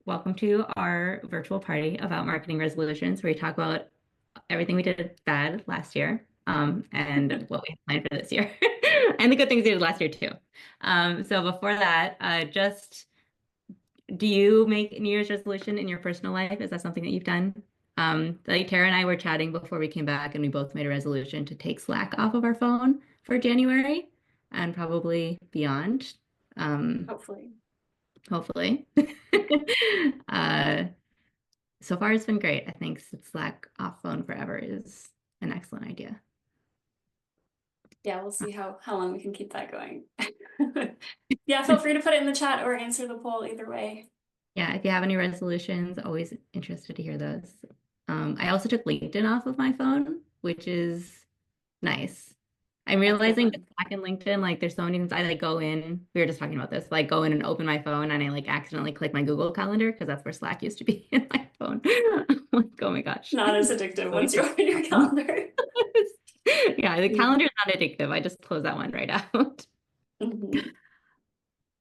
welcome to our virtual party about marketing resolutions, where we talk about everything we did bad last year, and what we have planned for this year, and the good things we did last year too. So before that, just do you make New Year's resolution in your personal life? Is that something that you've done? Like Tara and I were chatting before we came back, and we both made a resolution to take Slack off of our phone for January and probably beyond. Um, Hopefully. hopefully. Uh, so far, it's been great. I think Slack off phone forever is an excellent idea. Yeah, we'll see how long we can keep that going. Yeah, feel free to put it in the chat or answer the poll either way. Yeah, if you have any resolutions, always interested to hear those. I also took LinkedIn off of my phone, which is nice. I'm That's a good realizing that one. Slack and LinkedIn, like there's so many things I like go in. We were just talking about this, like go in and open my phone and I like accidentally click my Google Calendar because that's where Slack used to be in my phone. I'm like, oh my gosh. Not as addictive So once you open your addictive. calendar. Yeah, the calendar is not addictive. I just close that one right out. Mhm.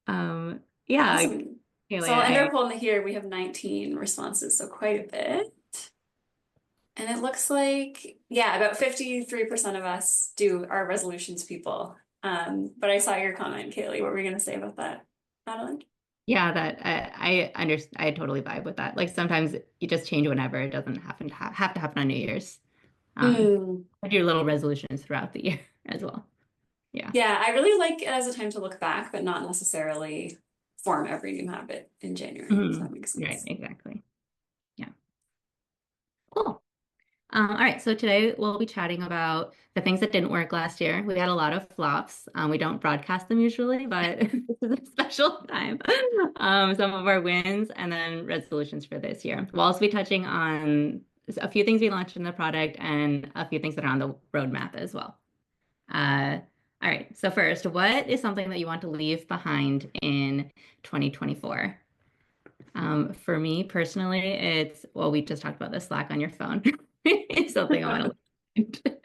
Um, yeah, Awesome. Haley, So I'll end our poll in here. We have 19 responses, so quite a bit. And it looks like, yeah, about 53% of us do our resolutions people. But I saw your comment, Kaylee. What were you going to say about that, Madeline? yeah, that I understand. I totally vibe with that. Like sometimes you just change whenever. It doesn't happen to have to happen on New Year's. Mm. I do little resolutions throughout the year as well. Yeah. Yeah, I really like it as a time to look back, but not necessarily form every new habit in January. If Mhm. that makes Right, sense. exactly. Yeah. Cool. All right, so today we'll be chatting about the things that didn't work last year. We had a lot of flops. We don't broadcast them usually, but this is a special time. Some of our wins and then resolutions for this year. We'll also be touching on a few things we launched in the product and a few things that are on the roadmap as well. Uh, all right, so first, what is something that you want to leave behind in 2024? For me personally, it's, well, we just talked about the Slack on your phone. It's something I want to.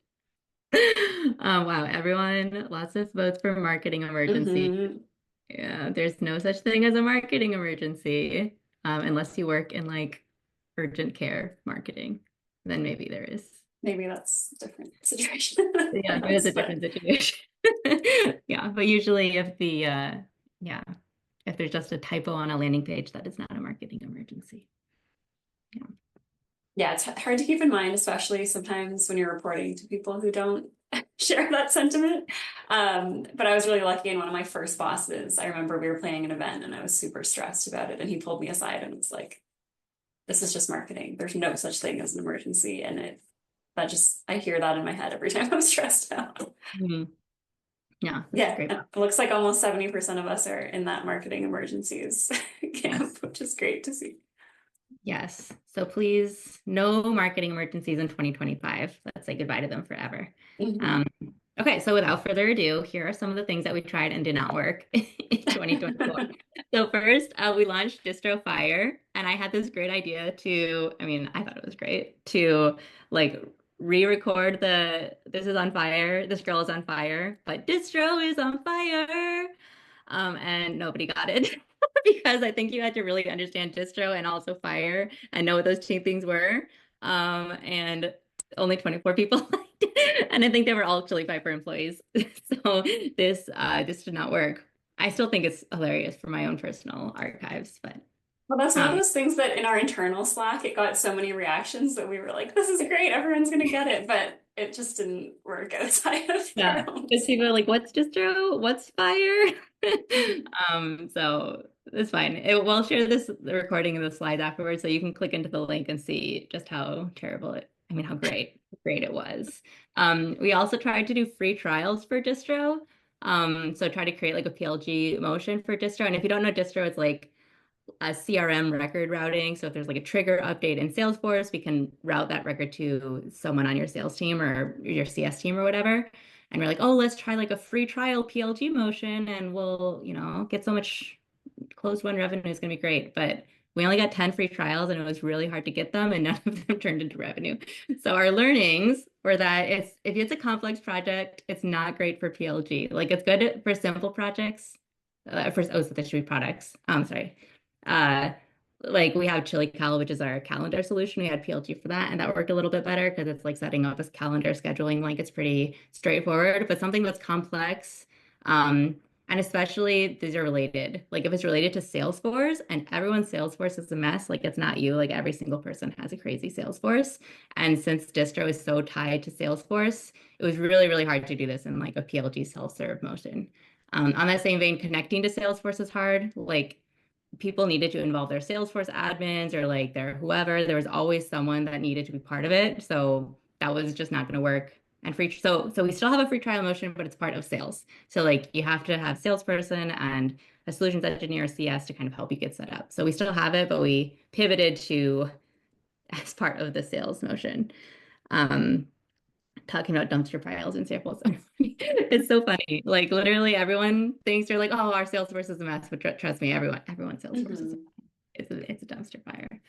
Wow, everyone, lots of votes for marketing emergency. Hmm. Yeah, there's no such thing as a marketing emergency, unless you work in like urgent care marketing. Then maybe there is. Maybe that's a different situation Yeah, for maybe it's us, a but different situation. Yeah, but usually if the yeah, if there's just a typo on a landing page, that is not a marketing emergency. Yeah. yeah, it's hard to keep in mind, especially sometimes when you're reporting to people who don't share that sentiment. But I was really lucky in one of my first bosses. I remember we were planning an event and I was super stressed about it. And he pulled me aside and was like, this is just marketing. There's no such thing as an emergency. And I hear that in my head every time I'm stressed out. Mhm. Yeah, that's Yeah, great. it looks like almost 70% of us are in that marketing emergencies Yes. camp, which is great to see. Yes. So please, no marketing emergencies in 2025. Let's say goodbye to them forever. Mhm. Um, okay, so without further ado, here are some of the things that we tried and did not work in 2024. So first, we launched Distro Fire, and I had this great idea to, I mean, I thought it was great to like re-record the "This is on fire, this girl is on fire, but distro is on fire." And nobody got it because I think you had to really understand distro and also fire and know what those two things were. And only 24 people liked it. And I think they were all actually Fiverr employees. So this did not work. I still think it's hilarious for my own personal archives, but Well, that's one of um, those things that in our internal Slack, it got so many reactions that we were like, this is great, everyone's gonna get it. But it just didn't work outside of yeah, their own because people are Slack. like, "What's distro? What's fire?" So it's fine. We'll share the recording of the slides afterwards, so you can click into the link and see just how terrible it. I mean, how great it was. We also tried to do free trials for distro. So try to create like a PLG motion for distro. And if you don't know distro, it's like a CRM record routing. So if there's like a trigger update in Salesforce, we can route that record to someone on your sales team or your CS team or whatever. And we're like, oh, let's try like a free trial PLG motion and we'll, get so much closed won revenue is going to be great. But we only got 10 free trials and it was really hard to get them and none of them turned into revenue. So our learnings were that if it's a complex project, it's not great for PLG. Like it's good for simple projects. So that should be products. Sorry. Uh, like we have ChiliCal, which is our calendar solution. We had PLG for that, and that worked a little bit better because it's like setting up a calendar scheduling link. It's pretty straightforward, but something that's complex, um, and especially these are related. Like if it's related to Salesforce and everyone's Salesforce is a mess, like it's not you, like every single person has a crazy Salesforce. And since distro is so tied to Salesforce, it was really, really hard to do this in like a PLG self-serve motion. On that same vein, connecting to Salesforce is hard. Like people needed to involve their Salesforce admins or like their whoever. There was always someone that needed to be part of it. So that was just not going to work. And free, so we still have a free trial motion, but it's part of sales. So like you have to have salesperson and a solutions engineer, CS, to kind of help you get set up. So we still have it, but we pivoted to as part of the sales motion. Um, Talking about dumpster piles and samples. It's so funny. Like literally everyone thinks they're like, oh, our Salesforce is a mess, but trust me, everyone's Salesforce is it's a dumpster fire.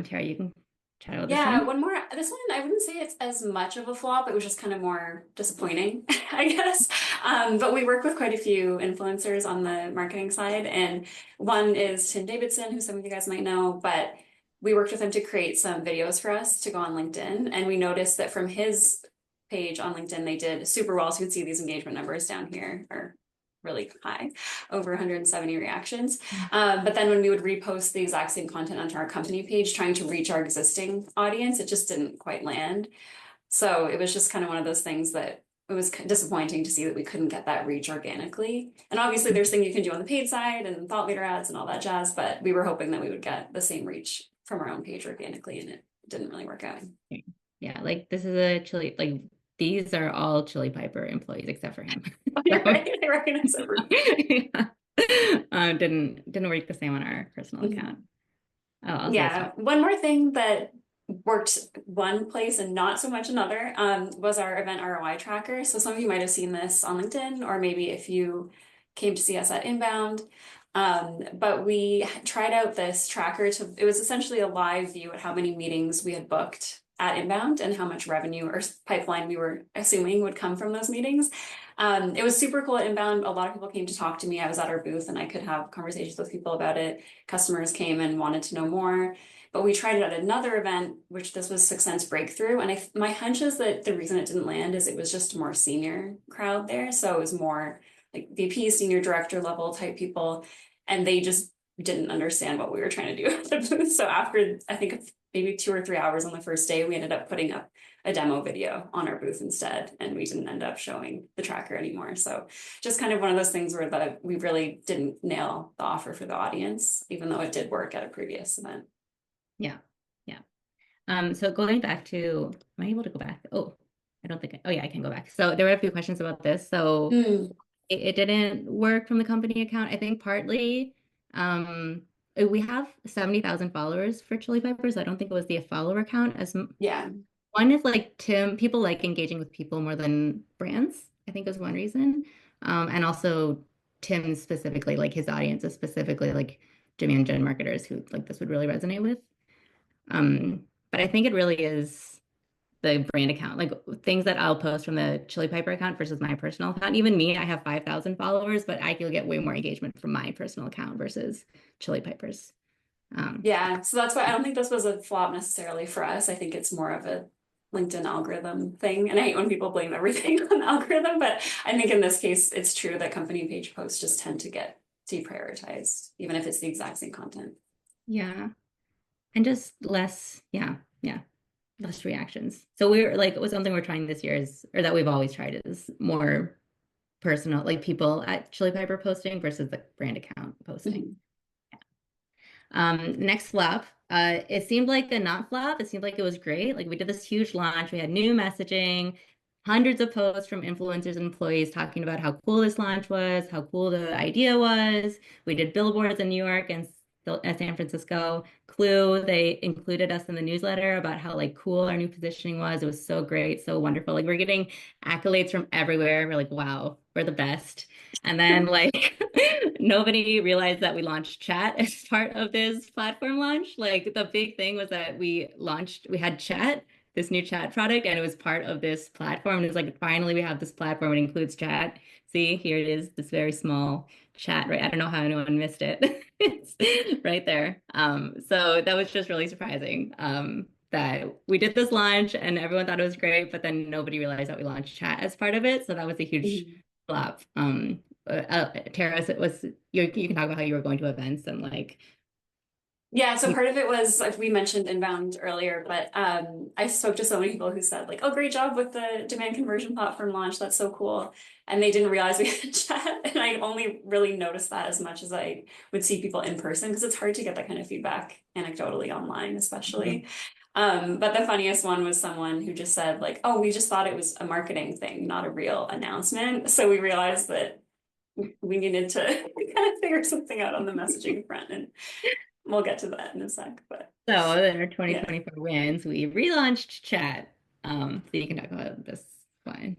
Tara, you can chat about this Yeah, one. one more. This one, I wouldn't say it's as much of a flop. It was just kind of more disappointing, I guess. But we work with quite a few influencers on the marketing side, and one is Tim Davidson, who some of you guys might know, but we worked with him to create some videos for us to go on LinkedIn, and we noticed that from his page on LinkedIn, they did super well. So you can see these engagement numbers down here are really high, over 170 reactions. But then when we would repost the exact same content onto our company page, trying to reach our existing audience, it just didn't quite land. So it was just kind of one of those things that it was disappointing to see that we couldn't get that reach organically. And obviously there's things you can do on the paid side and thought leader ads and all that jazz, but we were hoping that we would get the same reach from our own page organically, and it didn't really work out. Yeah, like this is a chili, like these are all Chili Piper employees except for him. Oh, you're right. I recognize it. Yeah. Didn't work the same on our personal account. Oh, I'll say Yeah, one more thing that worked one place and not so much another was our event ROI tracker. So some of you might have seen this on LinkedIn, or maybe if you came to see us at Inbound. But we tried out this tracker it was essentially a live view at how many meetings we had booked at Inbound and how much revenue or pipeline we were assuming would come from those meetings. It was super cool at Inbound. A lot of people came to talk to me. I was at our booth and I could have conversations with people about it. Customers came and wanted to know more. But we tried it at another event, which this was 6sense Breakthrough. And my hunch is that the reason it didn't land is it was just a more senior crowd there. So it was more like VP, senior director level type people. And they just didn't understand what we were trying to do at the booth. So after, I think, maybe 2 or 3 hours on the first day, we ended up putting up a demo video on our booth instead, and we didn't end up showing the tracker anymore. So just kind of one of those things where we really didn't nail the offer for the audience, even though it did work at a previous event. Yeah. So going back to, am I able to go back? Oh, I don't think, oh yeah, I can go back. So there were a few questions about this. So it didn't work from the company account. I think partly, we have 70,000 followers for Chili Peppers. I don't think it was the follower account as Yeah. one is like people like engaging with people more than brands, I think is one reason. And also Tim specifically, like his audience is specifically like demand gen marketers who like this would really resonate with. But I think it really is the brand account, like things that I'll post from the Chili Piper account versus my personal account. Even me, I have 5,000 followers, but I can get way more engagement from my personal account versus Chili Piper's. Yeah, so that's why I don't think this was a flop necessarily for us. I think it's more of a LinkedIn algorithm thing. And I hate when people blame everything on the algorithm, but I think in this case, it's true that company page posts just tend to get deprioritized, even if it's the exact same content. Yeah. And just less, less reactions. So we're like, it was something we're trying this year is, or that we've always tried is more personal, like people at Chili Piper posting versus the brand account posting. Next flop, it seemed like a not flop. It seemed like it was great. Like we did this huge launch. We had new messaging, hundreds of posts from influencers and employees talking about how cool this launch was, how cool the idea was. We did billboards in New York and San Francisco. Clue, they included us in the newsletter about how like cool our new positioning was. It was so great, so wonderful. Like we're getting accolades from everywhere. We're like, wow, we're the best. And then like nobody realized that we launched chat as part of this platform launch. Like the big thing was that we had chat, this new chat product, and it was part of this platform. And it was like, finally, we have this platform. It includes chat. See, here it is, this very small chat, right? I don't know how anyone missed it. It's right there. So that was just really surprising. That we did this launch and everyone thought it was great, but then nobody realized that we launched chat as part of it. So that was a huge Mhm. flop. Tara, it was you can talk about how you were going to events and like Yeah, so part of it was, like we mentioned inbound earlier, but I spoke to so many people who said like, "Oh, great job with the demand conversion platform launch. That's so cool." And they didn't realize we had chat, and I only really noticed that as much as I would see people in person because it's hard to get that kind of feedback anecdotally online, especially. But the funniest one was someone who just said like, "Oh, we just thought it was a marketing thing, not a real announcement." So we realized that we needed to kind of figure something out on the messaging front, and we'll get to that in a sec, but So in our yeah. 2024 wins, we relaunched chat. So you can talk about this one.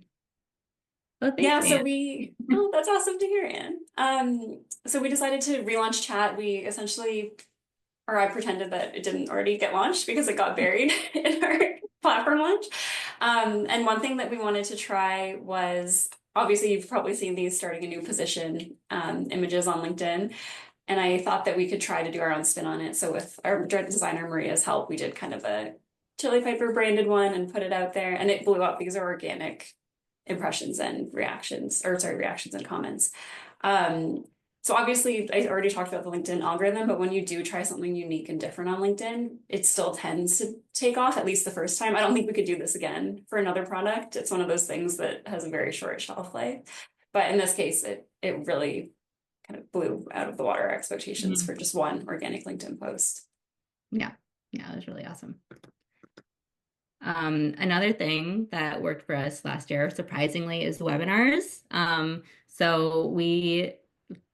Oh, thanks, Yeah, so Anne. oh, that's awesome to hear, Anne. So we decided to relaunch chat. We essentially, or I pretended that it didn't already get launched because it got buried in our platform launch. And one thing that we wanted to try was, obviously you've probably seen these starting a new position images on LinkedIn. And I thought that we could try to do our own spin on it. So with our designer Maria's help, we did kind of a Chili Piper branded one and put it out there, and it blew up because of organic impressions and reactions, or sorry, reactions and comments. Um, so obviously, I already talked about the LinkedIn algorithm, but when you do try something unique and different on LinkedIn, it still tends to take off, at least the first time. I don't think we could do this again for another product. It's one of those things that has a very short shelf life. But in this case, it really kind of blew out of the water our expectations Mhm. for just one organic LinkedIn post. Yeah, yeah, it was really awesome. Another thing that worked for us last year, surprisingly, is webinars. So we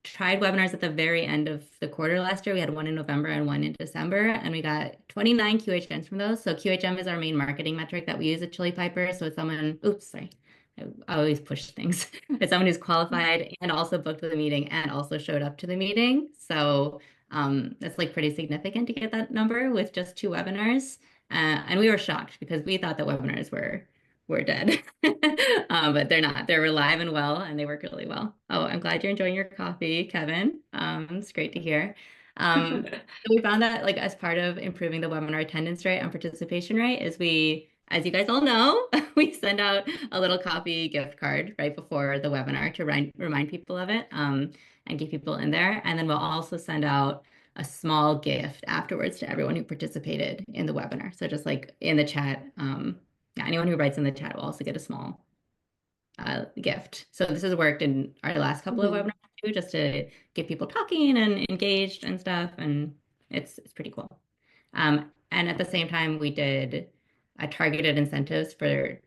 tried webinars at the very end of the quarter last year. We had one in November and one in December, and we got 29 QHMs from those. So QHM is our main marketing metric that we use at Chili Piper. So it's someone, oops, sorry. I always push things. It's someone who's qualified and also booked the meeting and also showed up to the meeting. So that's like pretty significant to get that number with just two webinars. And we were shocked because we thought that webinars were dead. But they're not. They're alive and well, and they work really well. Oh, I'm glad you're enjoying your coffee, Kevin. It's great to hear. So we found that like as part of improving the webinar attendance rate and participation rate is we, as you guys all know, we send out a little coffee gift card right before the webinar to remind people of it, and get people in there. And then we'll also send out a small gift afterwards to everyone who participated in the webinar. So just like in the chat, yeah, anyone who writes in the chat will also get a small gift. So this has worked in our last couple of Mhm. webinars too, just to get people talking and engaged and stuff, and it's pretty cool. And at the same time, we did targeted incentives for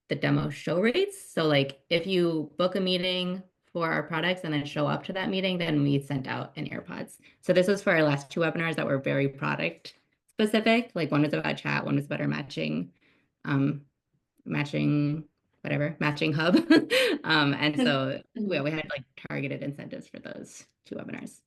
the demo show rates. So like if you book a meeting for our products and then show up to that meeting, then we sent out an AirPods. So this was for our last two webinars that were very product specific. Like one was about chat, one was about our um, matching, whatever, matching hub. And so Mhm. we had like targeted incentives for those two webinars.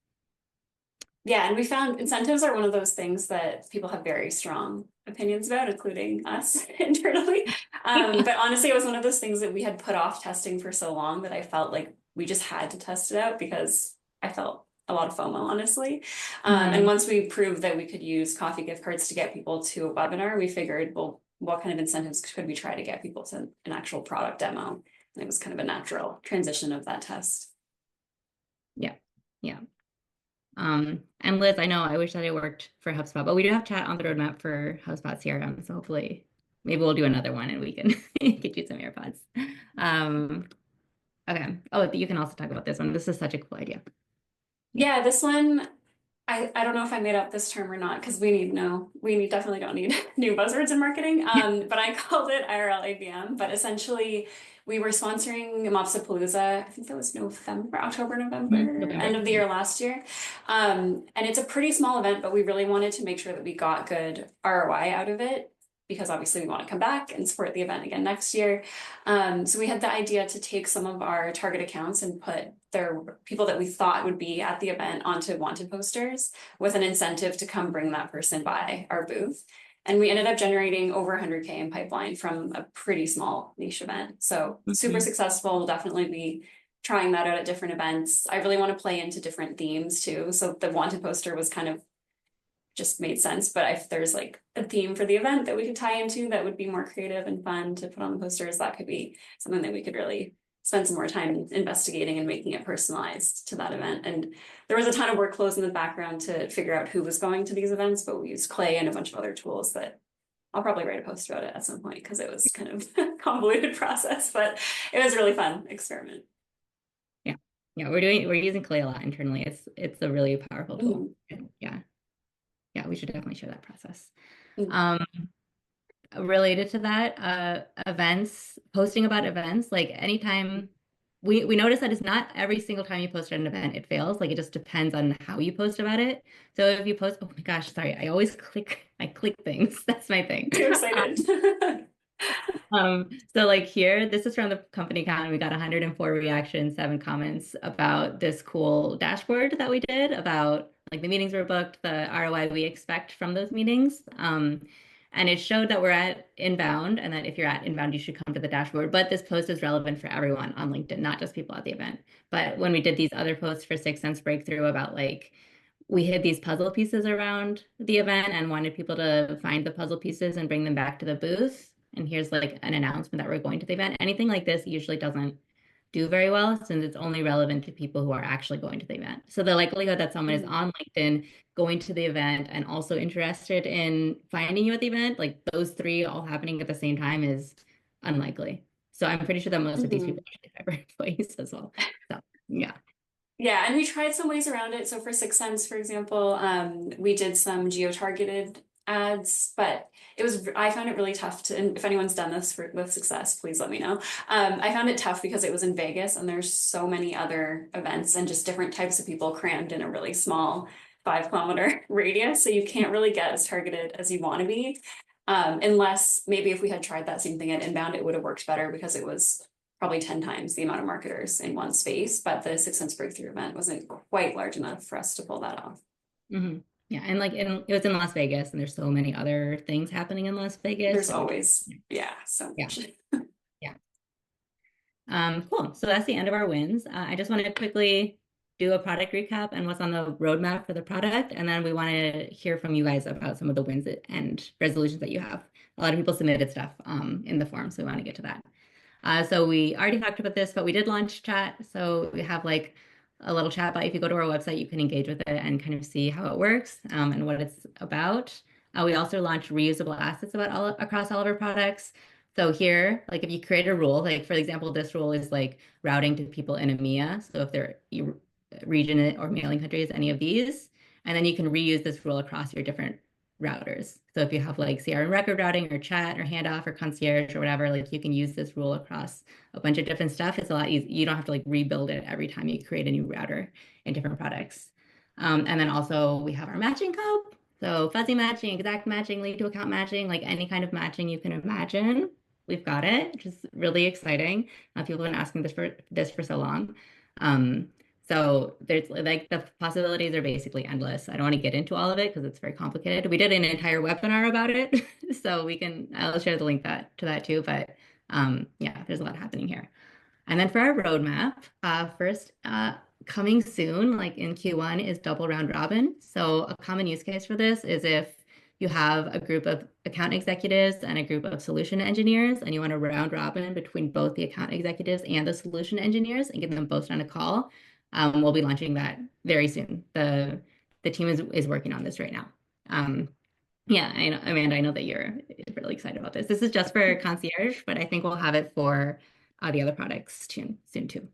Yeah, and we found incentives are one of those things that people have very strong opinions about, including us internally. But honestly, it was one of those things that we had put off testing for so long that I felt like we just had to test it out because I felt a lot of FOMO, honestly. And Mhm. once we proved that we could use coffee gift cards to get people to a webinar, we figured, well, what kind of incentives could we try to get people to an actual product demo? And it was kind of a natural transition of that test. Yeah. Yeah. And Liz, I know I wish that it worked for HubSpot, but we do have chat on the roadmap for HubSpot CRM. So hopefully maybe we'll do another one and we can get you some AirPods. Um, okay. Oh, you can also talk about this one. This is such a cool idea. Yeah. Yeah, this one I don't know if I made up this term or not because we definitely don't need new buzzwords in marketing. But I called it IRL ABM. But essentially, we were sponsoring Mopsapalooza. I think that was November, October, Mhm. November, end November. of the year last year. And it's a pretty small event, but we really wanted to make sure that we got good ROI out of it because obviously we want to come back and support the event again next year. So we had the idea to take some of our target accounts and put their people that we thought would be at the event onto wanted posters with an incentive to come bring that person by our booth. And we ended up generating over 100K in pipeline from a pretty small niche event. So super Mhm. successful. We'll definitely be trying that out at different events. I really want to play into different themes too. So the wanted poster was kind of just made sense. But if there's like a theme for the event that we could tie into that would be more creative and fun to put on the posters, that could be something that we could really spend some more time investigating and making it personalized to that event. And there was a ton of workflows in the background to figure out who was going to these events, but we used Clay and a bunch of other tools that I'll probably write a post about it at some point because it was kind of a convoluted process, but it was a really fun experiment. Yeah. Yeah, we're using Clay a lot internally. It's a really powerful tool. Yeah. Yeah, we should definitely share that process. Mm. Related to that, events, posting about events, like anytime we notice that it's not every single time you post an event, it fails. Like it just depends on how you post about it. So if you post, oh my gosh, sorry, I click things. That's my thing. Too excited. So like here, this is from the company account. We got 104 reactions, 7 comments about this cool dashboard that we did about like the meetings were booked, the ROI we expect from those meetings. And it showed that we're at inbound and that if you're at inbound, you should come to the dashboard. But this post is relevant for everyone on LinkedIn, not just people at the event. But when we did these other posts for 6sense Breakthrough about like, we hid these puzzle pieces around the event and wanted people to find the puzzle pieces and bring them back to the booth. And here's like an announcement that we're going to the event. Anything like this usually doesn't do very well since it's only relevant to people who are actually going to the event. So the likelihood that someone is on LinkedIn going to the event and also interested in finding you at the event, like those 3 all happening at the same time is unlikely. So I'm pretty sure that most of these people are Fiverr employees as well. So yeah. Yeah, and we tried some ways around it. So for 6sense, for example, we did some geo-targeted ads, but I found it really tough to, and if anyone's done this with success, please let me know. I found it tough because it was in Vegas and there's so many other events and just different types of people crammed in a really small 5 kilometer radius. So you can't really get as targeted as you want to be. Unless maybe if we had tried that same thing at inbound, it would have worked better because it was probably 10 times the amount of marketers in one space, but the 6sense Breakthrough event wasn't quite large enough for us to pull that off. Yeah, and like it was in Las Vegas, and there's so many other things happening in Las Vegas. There's always, so much. Yeah. Cool. So that's the end of our wins. I just want to quickly do a product recap and what's on the roadmap for the product, and then we want to hear from you guys about some of the wins and resolutions that you have. A lot of people submitted stuff in the form, so we want to get to that. So we already talked about this, but we did launch chat. So we have like a little chat bot. If you go to our website, you can engage with it and kind of see how it works and what it's about. We also launched reusable assets across all of our products. So here, like if you create a rule, like for example, this rule is like routing to people in EMEA. So if they're region or mailing countries, any of these, and then you can reuse this rule across your different routers. So if you have like CRM record routing or chat or handoff or concierge or whatever, like you can use this rule across a bunch of different stuff. It's a lot easier. You don't have to like rebuild it every time you create a new router in different products. And then also we have our matching cup. So fuzzy matching, exact matching, lead to account matching, like any kind of matching you can imagine. We've got it, which is really exciting. People have been asking this for so long. So there's like the possibilities are basically endless. I don't want to get into all of it because it's very complicated. We did an entire webinar about it, so I'll share the link to that too. But yeah, there's a lot happening here. And then for our roadmap, first coming soon, like in Q1, is double round robin. So a common use case for this is if you have a group of account executives and a group of solution engineers, and you want to round robin between both the account executives and the solution engineers and get them both on a call. We'll be launching that very soon. The team is working on this right now. Yeah, I know, Amanda, I know that you're really excited about this. This is just for concierge, but I think we'll have it for the other products soon too.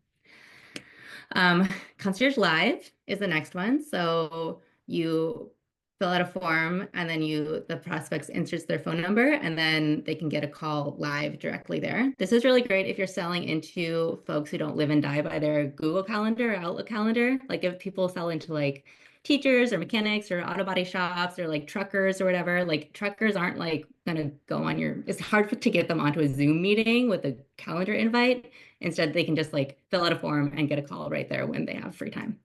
Concierge Live is the next one. So you fill out a form and then the prospects inserts their phone number and then they can get a call live directly there. This is really great if you're selling into folks who don't live and die by their Google Calendar or Outlook calendar. Like if people sell into like teachers or mechanics or auto body shops or like truckers or whatever, like truckers aren't like gonna go on it's hard to get them onto a Zoom meeting with a calendar invite. Instead, they can just like fill out a form and get a call right there when they have free time.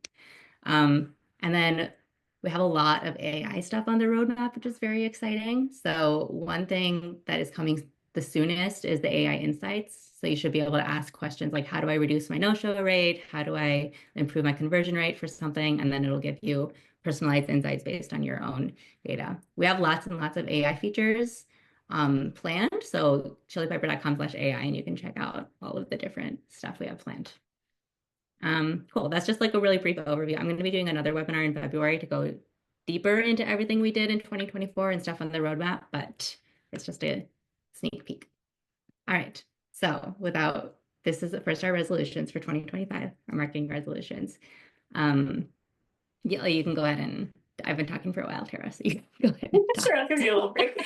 And then we have a lot of AI stuff on the roadmap, which is very exciting. So one thing that is coming the soonest is the AI insights. So you should be able to ask questions like, how do I reduce my no-show rate? How do I improve my conversion rate for something? And then it'll give you personalized insights based on your own data. We have lots and lots of AI features planned. So chilipiper.com/AI, and you can check out all of the different stuff we have planned. Cool. That's just like a really brief overview. I'm going to be doing another webinar in February to go deeper into everything we did in 2024 and stuff on the roadmap, but it's just a sneak peek. All right. So this is the first our resolutions for 2025, our marketing resolutions. Yeah, you can go ahead and I've been talking for a while, Tara, so you can go ahead and talk. Sure, I'll give you a little break.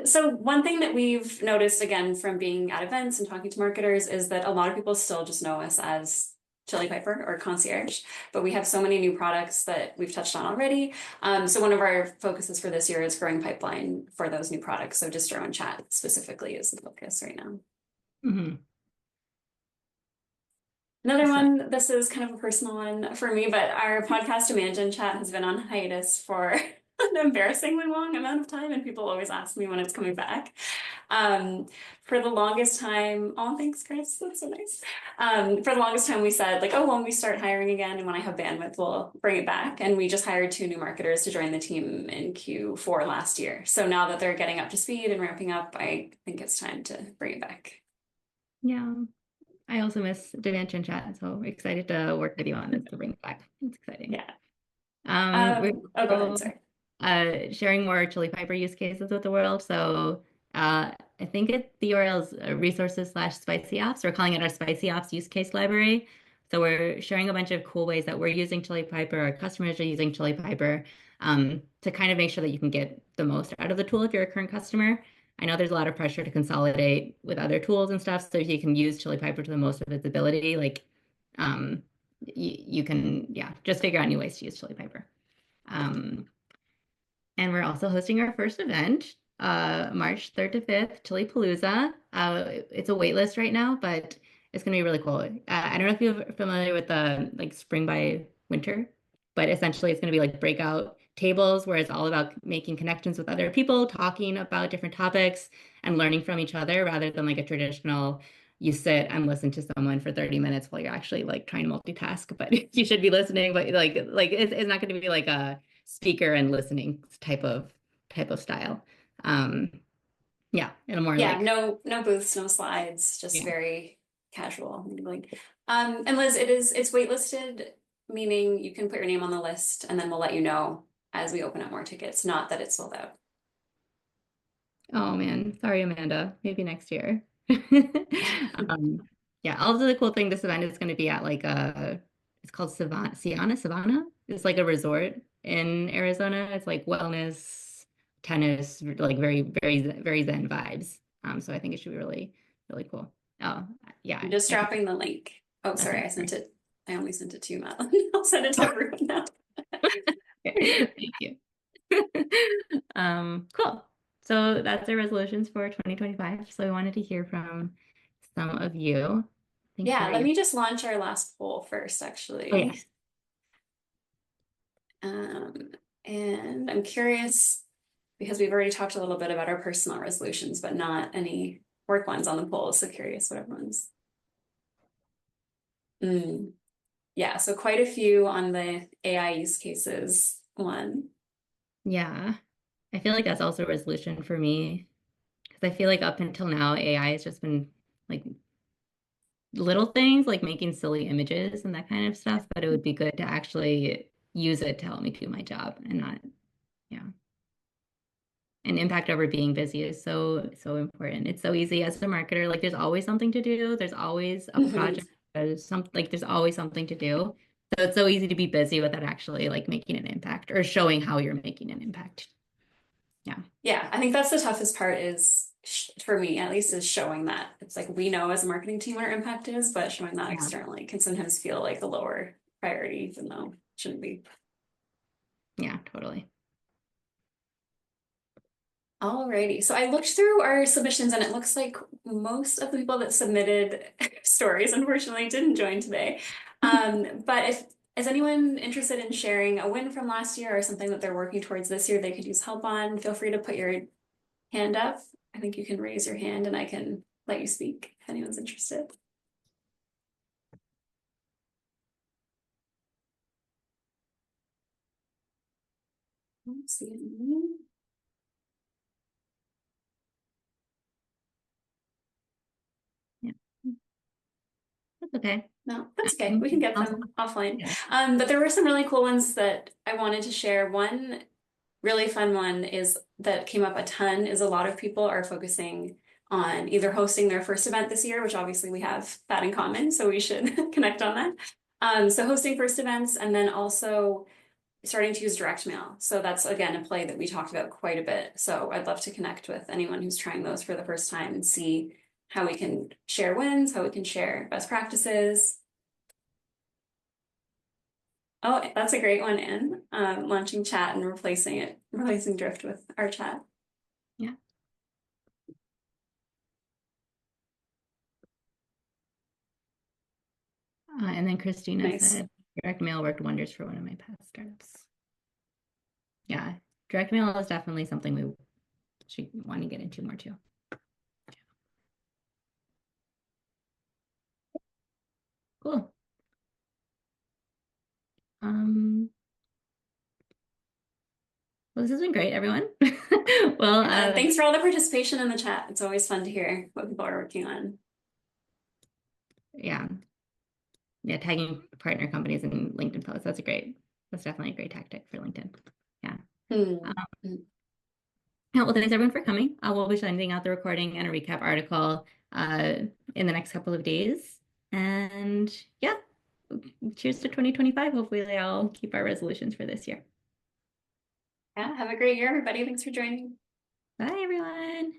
So one thing that we've noticed again from being at events and talking to marketers is that a lot of people still just know us as Chili Piper or Concierge, but we have so many new products that we've touched on already. So one of our focuses for this year is growing pipeline for those new products. So Distro and Chat specifically is the focus right now. Mm-hmm. Another one, this is kind of a personal one for me, but our podcast Imagine Chat has been on hiatus for an embarrassingly long amount of time, and people always ask me when it's coming back. For the longest time, oh, thanks, Chris, that's so nice. For the longest time, we said like, oh, when we start hiring again and when I have bandwidth, we'll bring it back. And we just hired 2 new marketers to join the team in Q4 last year. So now that they're getting up to speed and ramping up, I think it's time to bring it back. Yeah. I also miss Dimension Chat, so excited to work with you on this to bring it back. It's exciting. Yeah. We're Go ahead, sorry. Sharing more Chili Piper use cases with the world. So I think the URL is resources/spicy apps. We're calling it our spicy apps use case library. So we're sharing a bunch of cool ways that we're using Chili Piper, our customers are using Chili Piper, to kind of make sure that you can get the most out of the tool if you're a current customer. I know there's a lot of pressure to consolidate with other tools and stuff, so you can use Chili Piper to the most of its ability. Like, you can, yeah, just figure out new ways to use Chili Piper. And we're also hosting our first event, March 3rd to 5th, Chili Palooza. It's a wait list right now, but it's going to be really cool. I don't know if you're familiar with the like spring by winter, but essentially it's going to be like breakout tables where it's all about making connections with other people, talking about different topics and learning from each other rather than like a traditional you sit and listen to someone for 30 minutes while you're actually like trying to multitask, but you should be listening, but like it's not going to be like a speaker and listening type of style. Yeah, it'll more Yeah, like no booths, no slides, just yeah. very casual. And Liz, it's waitlisted, meaning you can put your name on the list and then we'll let you know as we open up more tickets, not that it's sold out. Oh man, sorry, Amanda. Maybe next year. Yeah, also the cool thing, this event is going to be at like it's called Savannah. It's like a resort in Arizona. It's like wellness, tennis, like very, very, very zen vibes. So I think it should be really, really cool. Oh, yeah. I'm just dropping the link. Oh, sorry, I sent it. I only sent it to you, Madeline. I'll send it to everyone now. Thank you. Cool. So that's our resolutions for 2025. So we wanted to hear from some of you. Yeah, let me just launch our last poll first, actually. Oh, yeah. And I'm curious because we've already talked a little bit about our personal resolutions, but not any work ones on the poll. So curious what everyone's. Yeah, so quite a few on the AI use cases one. Yeah, I feel like that's also a resolution for me because I feel like up until now, AI has just been like little things like making silly images and that kind of stuff, but it would be good to actually use it to help me do my job and not, yeah. And impact over being busy is so, so important. It's so easy as a marketer. Like there's always something to do. There's always a project. There's always something to do. So it's so easy to be busy without actually like making an impact or showing how you're making an impact. Yeah. Yeah, I think that's the toughest part is for me at least is showing that it's like we know as a marketing team what our impact is, but showing that externally can sometimes feel like a lower priority, even though it shouldn't be. Yeah, totally. Alrighty, so I looked through our submissions and it looks like most of the people that submitted stories unfortunately didn't join today. But if is anyone interested in sharing a win from last year or something that they're working towards this year they could use help on, feel free to put your hand up. I think you can raise your hand and I can let you speak if anyone's interested. Let's see. Yeah. That's okay. No, that's okay. We can get them offline. Yeah. But there were some really cool ones that I wanted to share. One really fun one is that came up a ton is a lot of people are focusing on either hosting their first event this year, which obviously we have that in common, so we should connect on that. So hosting first events and then also starting to use direct mail. So that's again a play that we talked about quite a bit. So I'd love to connect with anyone who's trying those for the first time and see how we can share wins, how we can share best practices. Oh, that's a great one, in launching chat and replacing Drift with our chat. Yeah. And then Christina Nice. said, direct mail worked wonders for one of my past startups. Yeah, direct mail is definitely something we should want to get into more too. Cool. Well, this has been great, everyone. Well, Thanks for all the participation in the chat. It's always fun to hear what people are working on. Yeah, tagging partner companies in LinkedIn posts. That's definitely a great tactic for LinkedIn. Yeah. Well, thanks everyone for coming. We'll be sending out the recording and a recap article in the next couple of days. And yeah, cheers to 2025. Hopefully they all keep our resolutions for this year. Yeah, have a great year, everybody. Thanks for joining. Bye, everyone.